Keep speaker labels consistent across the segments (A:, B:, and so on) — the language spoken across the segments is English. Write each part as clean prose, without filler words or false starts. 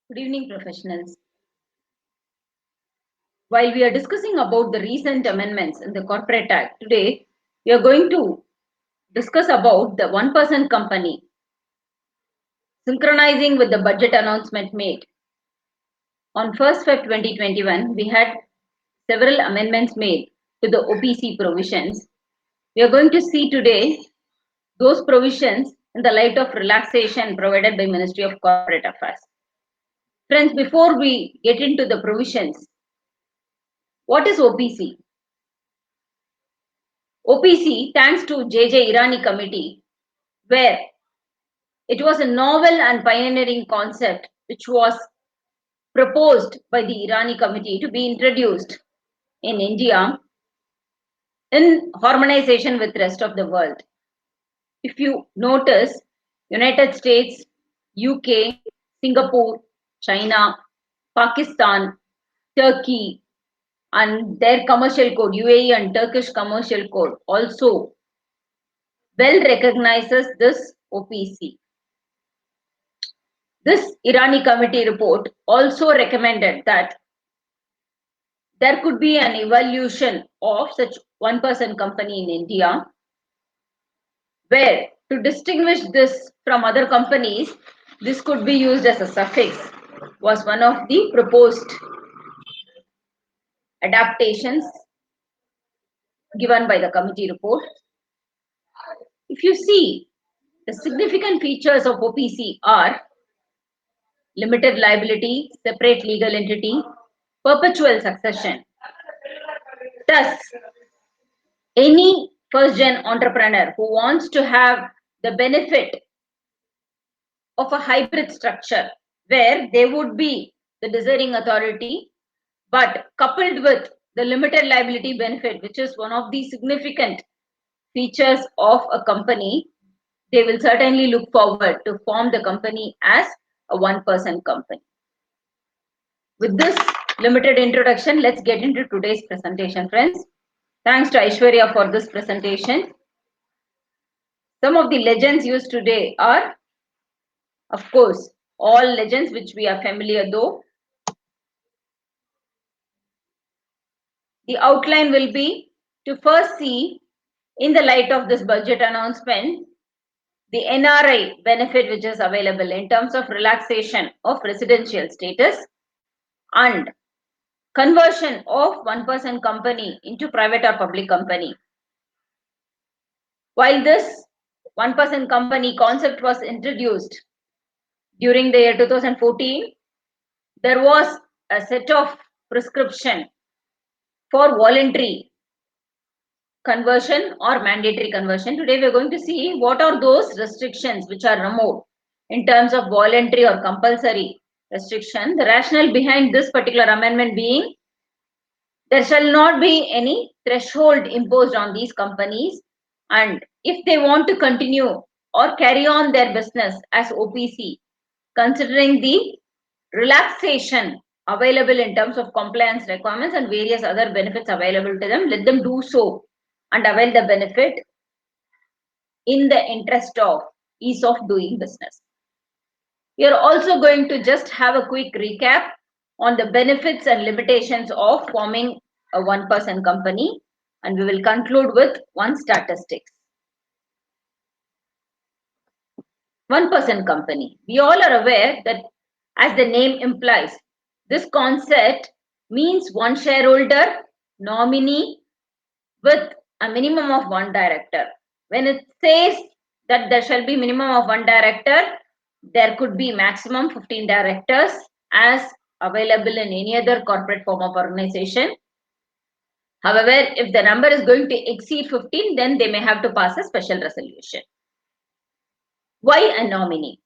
A: Good evening, professionals. While we are discussing about the recent amendments in the Corporate Act, today we are going to discuss about the one-person company, synchronizing with the budget announcement made. On 1st Feb 2021, we had several amendments made to the OPC provisions. We are going to see today those provisions in the light of relaxation provided by Ministry of Corporate Affairs. Friends, before we get into the provisions, what is OPC? OPC, thanks to J.J. Irani Committee, where it was a novel and pioneering concept which was proposed by the Irani Committee to be introduced in India in harmonization with the rest of the world. If you notice, United States, UK, Singapore, China, Pakistan, Turkey, and their commercial code, UAE and Turkish commercial code also well recognizes this OPC. This Irani Committee report also recommended that there could be an evolution of such one-person company in India, where to distinguish this from other companies, this could be used as a suffix, was one of the proposed adaptations given by the committee report. If you see, the significant features of OPC are limited liability, separate legal entity, perpetual succession. Thus, any first-gen entrepreneur who wants to have the benefit of a hybrid structure where they would be the deciding authority, but coupled with the limited liability benefit, which is one of the significant features of a company, they will certainly look forward to form the company as a one-person company. With this limited introduction, let's get into today's presentation, friends. Thanks to Aishwarya for this presentation. Some of the legends used today are, of course, all legends which we are familiar though. The outline will be to first see, in the light of this budget announcement, the NRI benefit which is available in terms of relaxation of residential status and conversion of one-person company into private or public company. While this one-person company concept was introduced during the year 2014, there was a set of prescription for voluntary conversion or mandatory conversion. Today we are going to see what are those restrictions which are removed in terms of voluntary or compulsory restriction. The rationale behind this particular amendment being there shall not be any threshold imposed on these companies, and if they want to continue or carry on their business as OPC, considering the relaxation available in terms of compliance requirements and various other benefits available to them, let them do so and avail the benefit in the interest of ease of doing business. We are also going to just have a quick recap on the benefits and limitations of forming a one-person company, and we will conclude with one statistics. One-person company. We all are aware that, as the name implies, this concept means one shareholder, nominee with a minimum of one director. When it says that there shall be minimum of one director, there could be maximum 15 directors as available in any other corporate form of organization. However, if the number is going to exceed 15, then they may have to pass a special resolution. Why a nominee?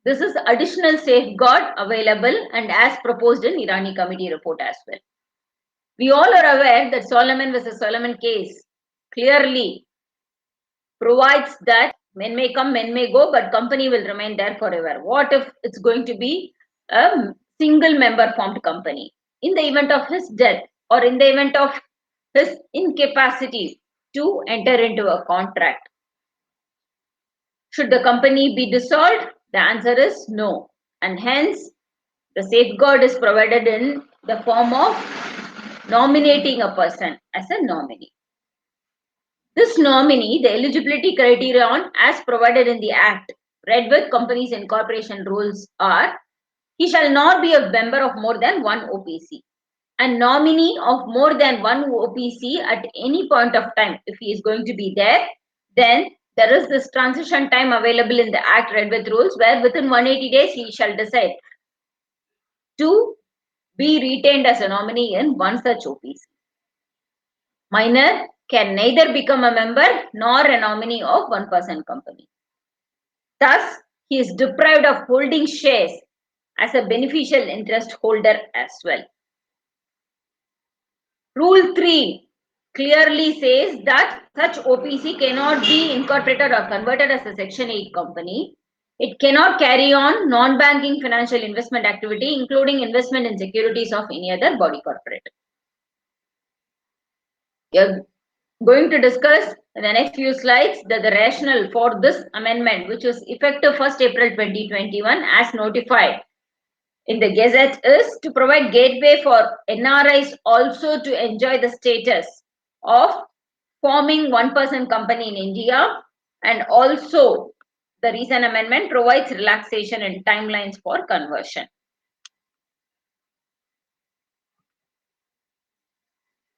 A: This is additional safeguard available and as proposed in Irani Committee report as well. We all are aware that Solomon versus Solomon case clearly provides that men may come, men may go, but company will remain there forever. What if it's going to be a single member formed company? In the event of his death or in the event of his incapacity to enter into a contract, should the company be dissolved? The answer is no. And hence, The safeguard is provided in the form of nominating a person as a nominee. This nominee, the eligibility criterion as provided in the Act, read with Companies Incorporation rules are, he shall not be a member of more than one OPC. A nominee of more than one OPC at any point of time, if he is going to be there, then there is this transition time available in the Act read with rules where within 180 days he shall decide to be retained as a nominee in one such OPC. Minor can neither become a member nor a nominee of one-person company. Thus, he is deprived of holding shares as a beneficial interest holder as well. Rule 3 clearly says that such OPC cannot be incorporated or converted as a Section 8 company. It cannot carry on non-banking financial investment activity, including investment in securities of any other body corporate. We are going to discuss in the next few slides the rationale for this amendment, which was effective 1st April 2021 as notified in the Gazette, is to provide gateway for NRIs also to enjoy the status of forming one-person company in India, and also the recent amendment provides relaxation and timelines for conversion.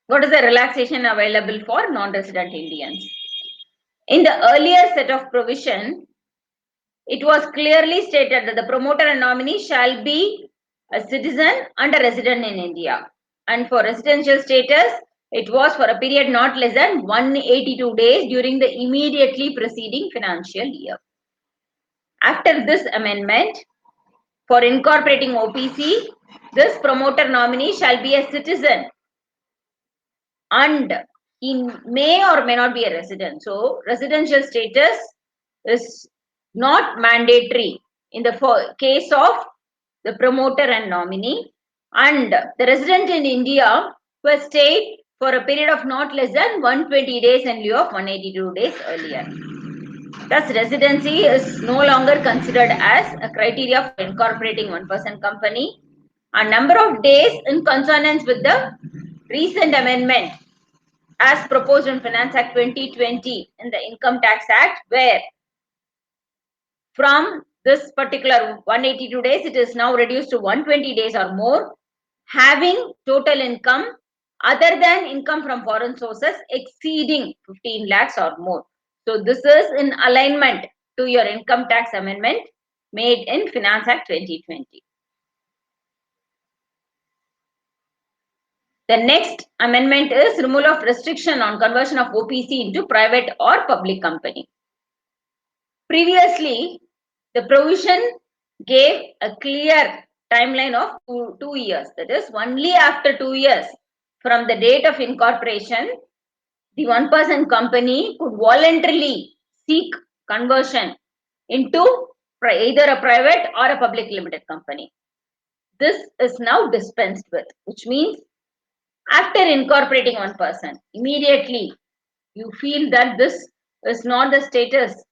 A: What is the relaxation available for non-resident Indians? In the earlier set of provision, it was clearly stated that the promoter and nominee shall be a citizen and a resident in India. And for residential status, it was for a period not less than 182 days during the immediately preceding financial year. After this amendment, for incorporating OPC, this promoter nominee shall be a citizen and he may or may not be a resident. So, residential status is not mandatory in the case of the promoter and nominee, and the resident in India who has stayed for a period of not less than 120 days in lieu of 182 days earlier. Thus, residency is no longer considered as a criteria for incorporating one-person company. A number of days in consonance with the recent amendment as proposed in Finance Act 2020 in the Income Tax Act, where from this particular 182 days, it is now reduced to 120 days or more, having total income other than income from foreign sources exceeding 15 lakhs or more. So this is in alignment to your income tax amendment made in Finance Act 2020. The next amendment is removal of restriction on conversion of OPC into private or public company. Previously, the provision gave a clear timeline of two years. That is, only after 2 years from the date of incorporation, the one-person company could voluntarily seek conversion into either a private or a public limited company. This is now dispensed with, which means after incorporating one person, immediately you feel that this is not the status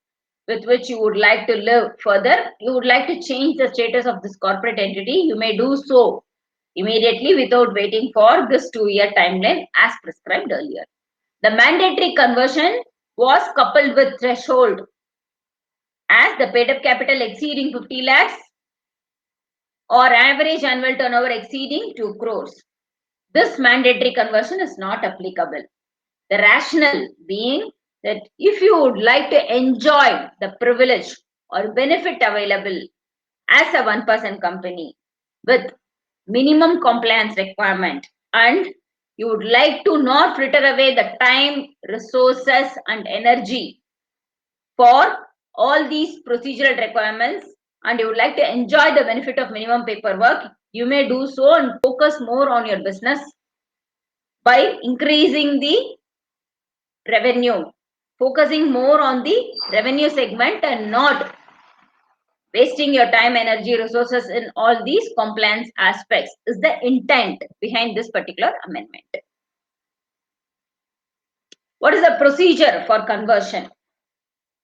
A: with which you would like to live further, you would like to change the status of this corporate entity, you may do so immediately without waiting for this 2-year timeline as prescribed earlier. The mandatory conversion was coupled with threshold as the paid up capital exceeding 50 lakhs or average annual turnover exceeding 2 crores. This mandatory conversion is not applicable. The rationale being that if you would like to enjoy the privilege or benefit available as a one-person company with minimum compliance requirement, and you would like to not fritter away the time, resources and energy for all these procedural requirements, and you would like to enjoy the benefit of minimum paperwork, you may do so and focus more on your business by increasing the revenue, focusing more on the revenue segment and not wasting your time, energy, resources in all these compliance aspects is the intent behind this particular amendment. What is the procedure for conversion?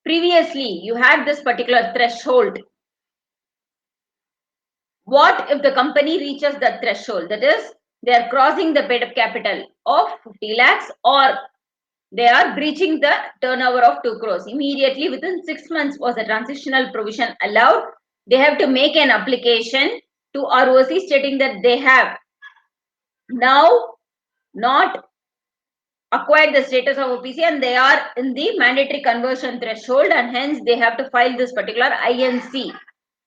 A: Previously, you had this particular threshold. what if the company reaches the threshold? That is, they are crossing the paid up capital of 50 lakhs or they are breaching the turnover of 2 crores. Immediately within 6 months was a transitional provision allowed. They have to make an application to ROC stating that they have now not acquired the status of OPC and they are in the mandatory conversion threshold and hence they have to file this particular INC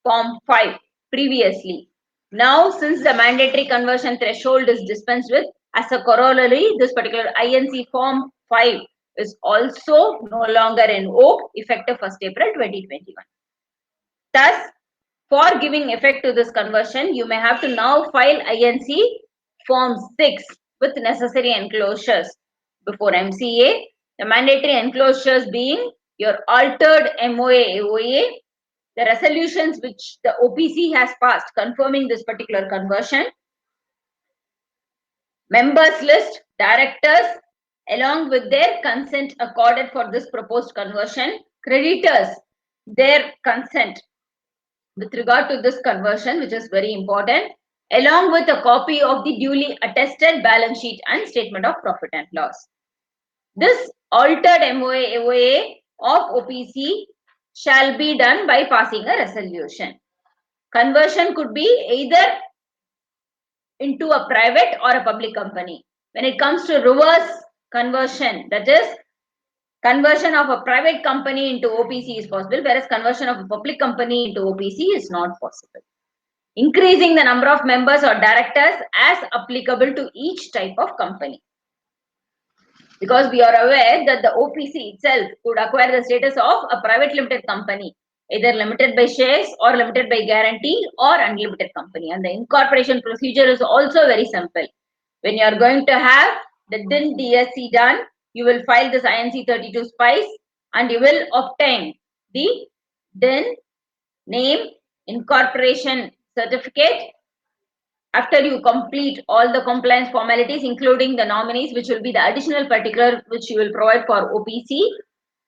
A: form 5 previously. Now, since the mandatory conversion threshold is dispensed with, as a corollary, this particular INC form 5 is also no longer in vogue effective 1st April 2021. Thus, for giving effect to this conversion, you may have to now file INC form 6 with necessary enclosures before MCA. The mandatory enclosures being your altered MOA AOA, the resolutions which the OPC has passed confirming this particular conversion, members list, directors along with their consent accorded for this proposed conversion, creditors, their consent with regard to this conversion, which is very important, along with a copy of the duly attested balance sheet and statement of profit and loss. This altered MOA AOA of OPC shall be done by passing a resolution. Conversion could be either into a private or a public company. When it comes to reverse conversion, that is, conversion of a private company into OPC is possible, whereas conversion of a public company into OPC is not possible. Increasing the number of members or directors as applicable to each type of company. Because we are aware that the OPC itself could acquire the status of a private limited company, either limited by shares or limited by guarantee or unlimited company. And the incorporation procedure is also very simple. When you are going to have the DIN DSC done, you will file this INC 32 SPICE and you will obtain the DIN name incorporation certificate. After you complete all the compliance formalities, including the nominees, which will be the additional particular which you will provide for OPC,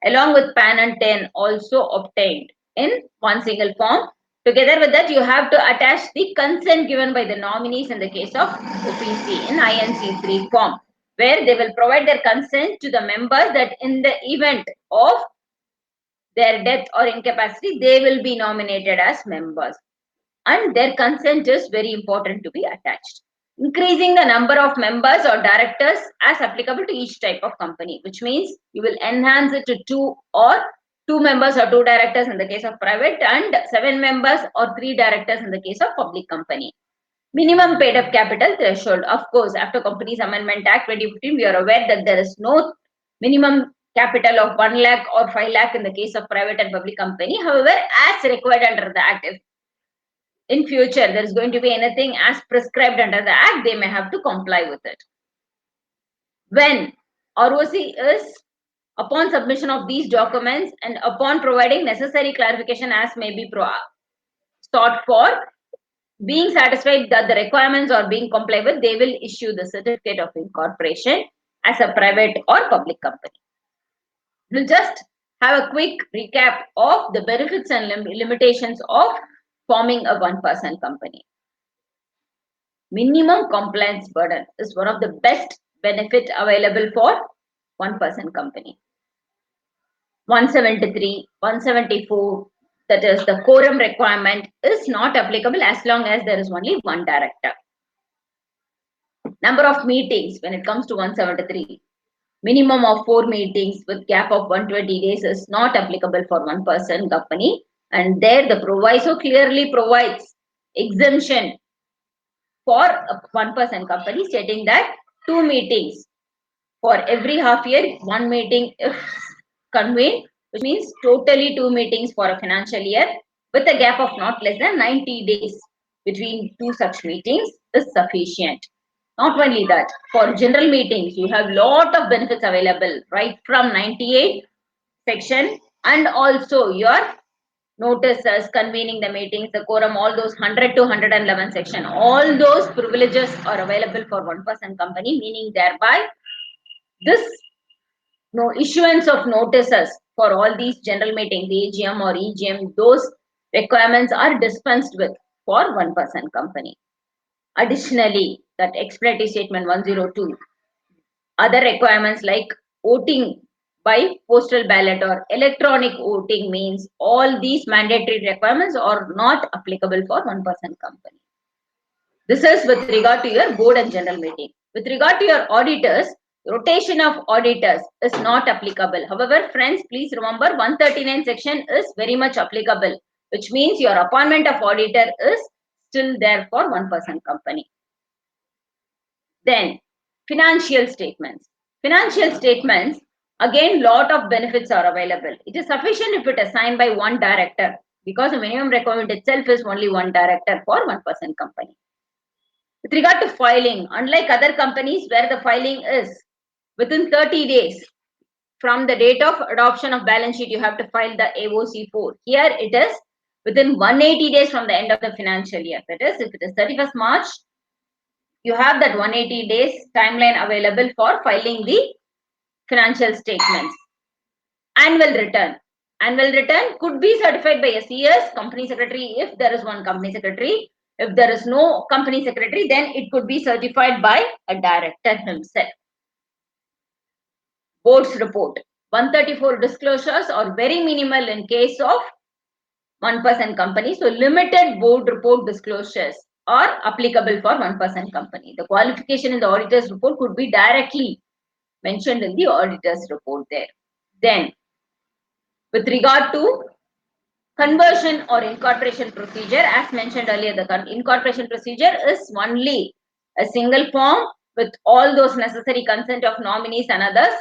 A: along with PAN and TIN also obtained in one single form. Together with that, you have to attach the consent given by the nominees in the case of OPC in INC 3 form, where they will provide their consent to the members that in the event of their death or incapacity, they will be nominated as members. And their consent is very important to be attached. Increasing the number of members or directors as applicable to each type of company, which means you will enhance it to 2 members or 2 directors in the case of private and 7 members or 3 directors in the case of public company. Minimum paid up capital threshold. Of course, after Companies Amendment Act 2015, we are aware that there is no minimum capital of 1 lakh or 5 lakh in the case of private and public company. However, as required under the Act, if in future there is going to be anything as prescribed under the Act, they may have to comply with it. When ROC is, upon submission of these documents and upon providing necessary clarification as may be sought for, being satisfied that the requirements are being complied with, they will issue the certificate of incorporation as a private or public company. We'll just have a quick recap of the benefits and limitations of forming a one-person company. Minimum compliance burden is one of the best benefit available for one-person company. 173, 174, that is the quorum requirement, is not applicable as long as there is only one director. Number of meetings, when it comes to 173, minimum of 4 meetings with gap of 120 days is not applicable for one-person company. And there the proviso clearly provides exemption for a one-person company, stating that 2 meetings for every half year, 1 meeting if convened, which means totally 2 meetings for a financial year with a gap of not less than 90 days between 2 such meetings is sufficient. Not only that, for general meetings, you have lot of benefits available right from 98 section and also your notices, convening the meetings, the quorum, all those 100 to 111 section, all those privileges are available for one-person company, meaning thereby this issuance of notices for all these general meetings, AGM or EGM, those requirements are dispensed with for 1% company. Additionally, that explanatory statement 102, other requirements like voting by postal ballot or electronic voting means all these mandatory requirements are not applicable for 1% company. This is with regard to your board and general meeting. With regard to your auditors, rotation of auditors is not applicable. However, friends, please remember 139 section is very much applicable, which means your appointment of auditor is still there for 1% company. Then, financial statements. Financial statements, again, lot of benefits are available. It is sufficient if it is signed by one director, because the minimum requirement itself is only one director for 1% company. With regard to filing, unlike other companies where the filing is within 30 days from the date of adoption of balance sheet, you have to file the AOC4. Here it is within 180 days from the end of the financial year. That is, if it is 31st March, you have that 180 days timeline available for filing the financial statements. Annual return. Annual return could be certified by a CS, company secretary, if there is one company secretary. If there is no company secretary, then it could be certified by a director himself. Board's report. 134 disclosures are very minimal in case of 1% company. So limited board report disclosures are applicable for 1% company. The qualification in the auditor's report could be directly mentioned in the auditor's report there. Then, with regard to conversion or incorporation procedure, as mentioned earlier, the incorporation procedure is only a single form with all those necessary consent of nominees and others.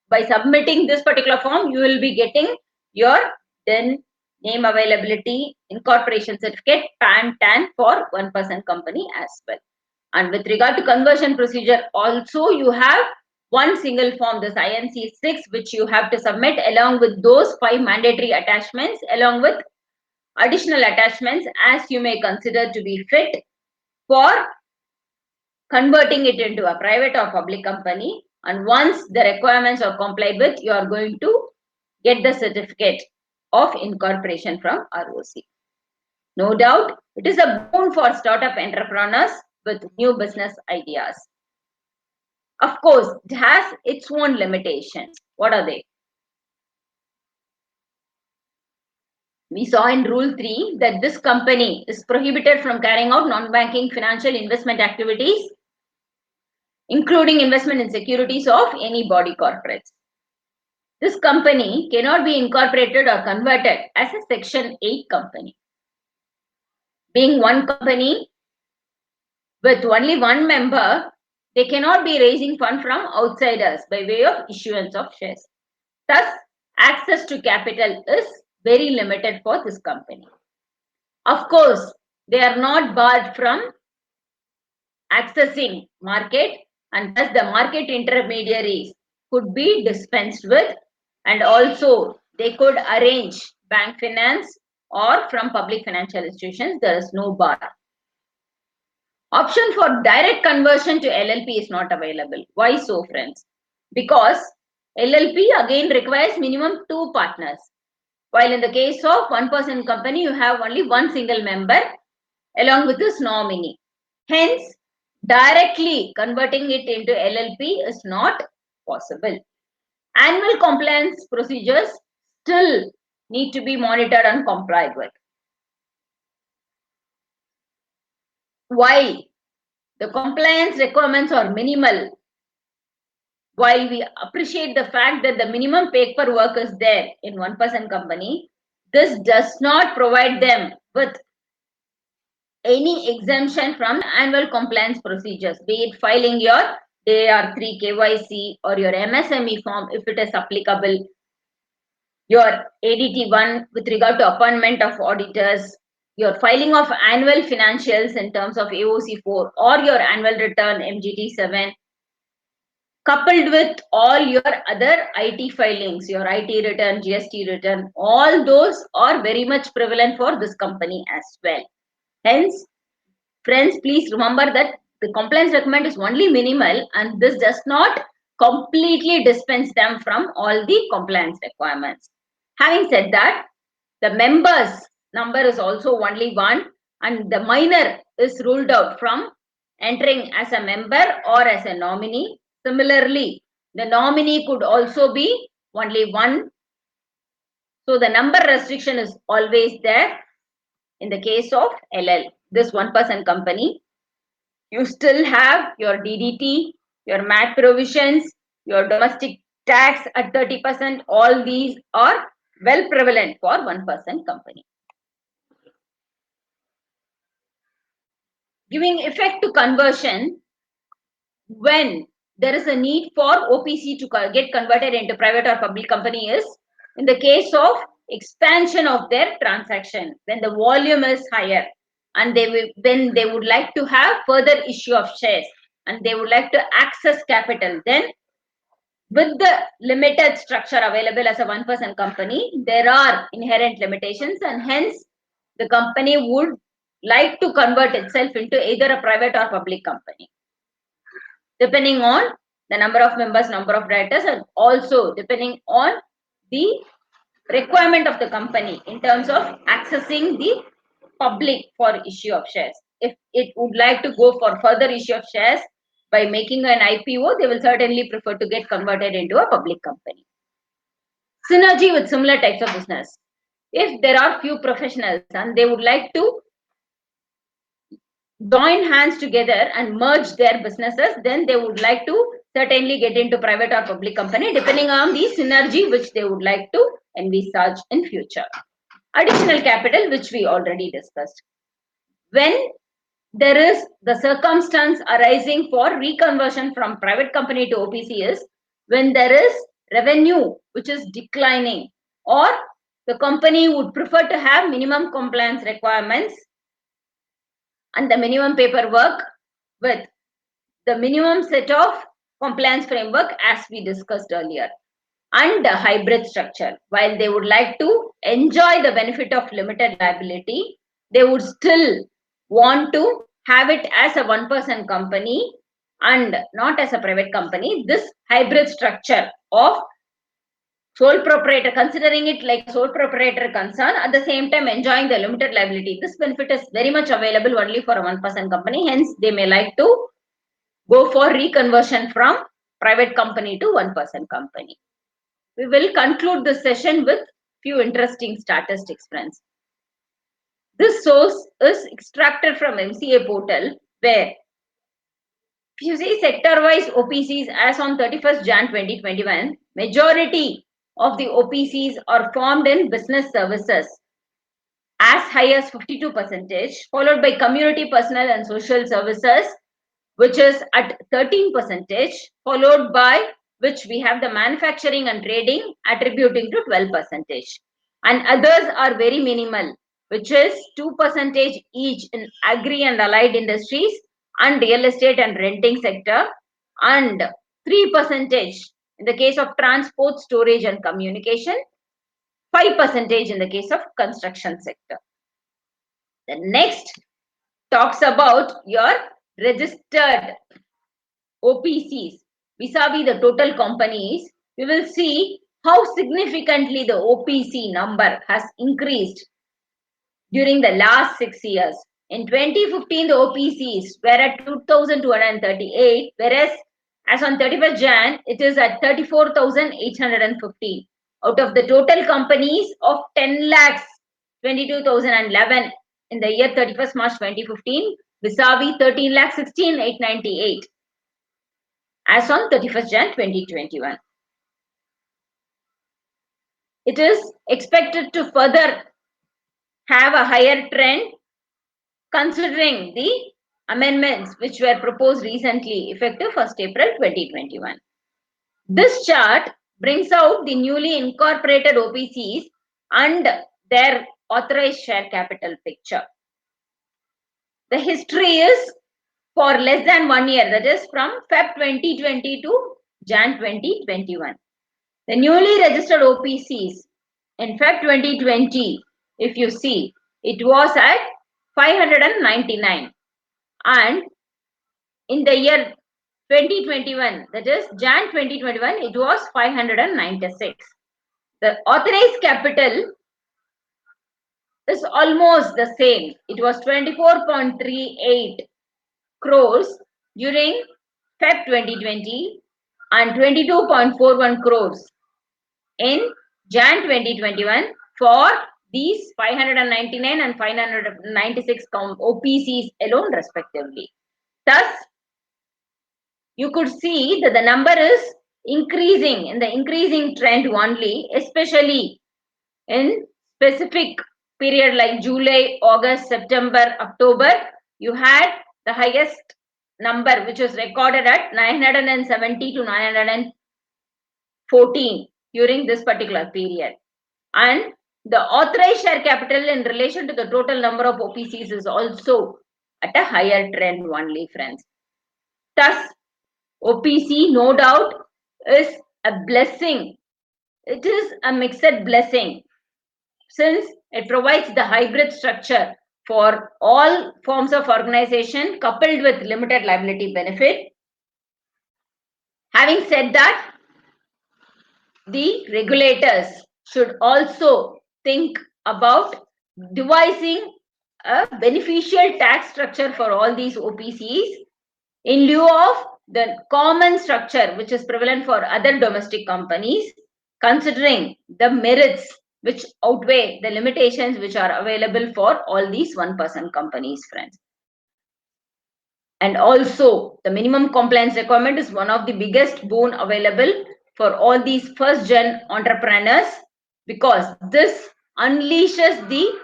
A: By submitting this particular form, you will be getting your then name availability, incorporation certificate, PAN, TAN for 1% company as well. And with regard to conversion procedure, also you have one single form, this INC 6, which you have to submit along with those 5 mandatory attachments, along with additional attachments as you may consider to be fit for converting it into a private or public company. And once the requirements are complied with, you are going to get the certificate of incorporation from ROC. No doubt, it is a boon for startup entrepreneurs with new business ideas. Of course, it has its own limitations. What are they? We saw in Rule 3 that this company is prohibited from carrying out non-banking financial investment activities, including investment in securities of any body corporates. This company cannot be incorporated or converted as a Section 8 company. Being one company with only one member, they cannot be raising funds from outsiders by way of issuance of shares. Thus, access to capital is very limited for this company. Of course, they are not barred from accessing market, and thus the market intermediaries could be dispensed with, and also they could arrange bank finance or from public financial institutions. There is no bar. Option for direct conversion to LLP is not available. Why so, friends? Because LLP again requires minimum 2 partners. While in the case of 1% company, you have only one single member along with his nominee. Hence, directly converting it into LLP is not possible. Annual compliance procedures still need to be monitored and complied with. While the compliance requirements are minimal, while we appreciate the fact that the minimum paperwork is there in 1% company, this does not provide them with any exemption from annual compliance procedures, be it filing your AR3 KYC or your MSME form if it is applicable, your ADT1 with regard to appointment of auditors, your filing of annual financials in terms of AOC4 or your annual return MGT7, coupled with all your other IT filings, your IT return, GST return, all those are very much prevalent for this company as well. Hence, friends, please remember that the compliance requirement is only minimal and this does not completely dispense them from all the compliance requirements. Having said that, the members number is also only one. and the minor is ruled out from entering as a member or as a nominee. Similarly, the nominee could also be only one. So the number restriction is always there in the case of LL, this one-person company. You still have your DDT, your MAT provisions, your domestic tax at 30%. All these are well prevalent for one-person company. Giving effect to conversion when there is a need for OPC to get converted into private or public company is in the case of expansion of their transaction, when the volume is higher and then they would like to have further issue of shares and they would like to access capital. Then with the limited structure available as a one-person company, there are inherent limitations, and hence the company would like to convert itself into either a private or public company, depending on the number of members, number of directors, and also depending on the requirement of the company in terms of accessing the public for issue of shares. If it would like to go for further issue of shares by making an IPO, they will certainly prefer to get converted into a public company. Synergy with similar types of business. If there are few professionals and they would like to join hands together and merge their businesses, then they would like to certainly get into private or public company, depending on the synergy which they would like to envisage in future. Additional capital, which we already discussed. When there is the circumstance arising for reconversion from private company to OPC is when there is revenue which is declining, or the company would prefer to have minimum compliance requirements and the minimum paperwork with the minimum set of compliance framework as we discussed earlier, and a hybrid structure. While they would like to enjoy the benefit of limited liability, they would still want to have it as a one-person company and not as a private company. This hybrid structure of sole proprietor, considering it like sole proprietor concern, at the same time enjoying the limited liability, this benefit is very much available only for a one-person company. Hence, they may like to go for reconversion from private company to one-person company. We will conclude this session with few interesting statistics, friends. This source is extracted from MCA portal, where if you see sector-wise OPCs as on 31st Jan 2021, majority of the OPCs are formed in business services as high as 52%, followed by community, personal and social services, which is at 13%, followed by which we have the manufacturing and trading attributing to 12%. And others are very minimal, which is 2% each in agri and allied industries and real estate and renting sector, and 3% in the case of transport, storage and communication, 5% in the case of construction sector. The next talks about your registered OPCs vis-a-vis the total companies. We will see how significantly the OPC number has increased during the last 6 years. In 2015, the OPCs were at 2,238, whereas as on 31st Jan, it is at 34,850. Out of the total companies of 10 lakhs 22,011 in the year 31st March 2015, vis-a-vis 13 lakhs 16,898 as on 31st Jan 2021. It is expected to further have a higher trend considering the amendments which were proposed recently effective 1st April 2021. This chart brings out the newly incorporated OPCs and their authorized share capital picture. The history is for less than 1 year, that is from Feb 2020 to Jan 2021. The newly registered OPCs in Feb 2020, if you see, it was at 599, and in the year 2021, that is Jan 2021, it was 596. The authorized capital is almost the same. It was 24.38 crores during Feb 2020 and 22.41 crores in Jan 2021 for these 599 and 596 OPCs alone respectively. Thus, you could see that the number is increasing in the increasing trend only, especially in specific period like July, August, September, October. You had the highest number which was recorded at 970 to 914 during this particular period. And the authorized share capital in relation to the total number of OPCs is also at a higher trend only, friends. Thus, OPC, no doubt, is a blessing. It is a mixed blessing since it provides the hybrid structure for all forms of organization coupled with limited liability benefit. Having said that, the regulators should also think about devising a beneficial tax structure for all these OPCs in lieu of the common structure which is prevalent for other domestic companies, considering the merits which outweigh the limitations which are available for all these 1% companies, friends. And also, the minimum compliance requirement is one of the biggest boon available for all these first-gen entrepreneurs, because this unleashes the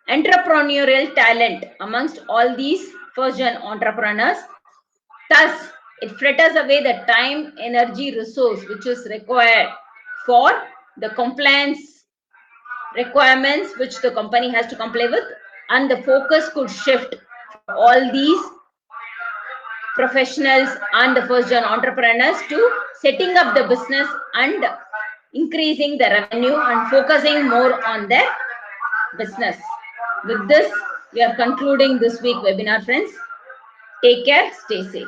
A: entrepreneurial talent amongst all these first-gen entrepreneurs. Thus, it fritters away the time, energy, resource which is required for the compliance requirements which the company has to comply with, and the focus could shift for all these professionals and the first-gen entrepreneurs to setting up the business and increasing the revenue and focusing more on their business. With this, we are concluding this week's webinar, friends. Take care, stay safe.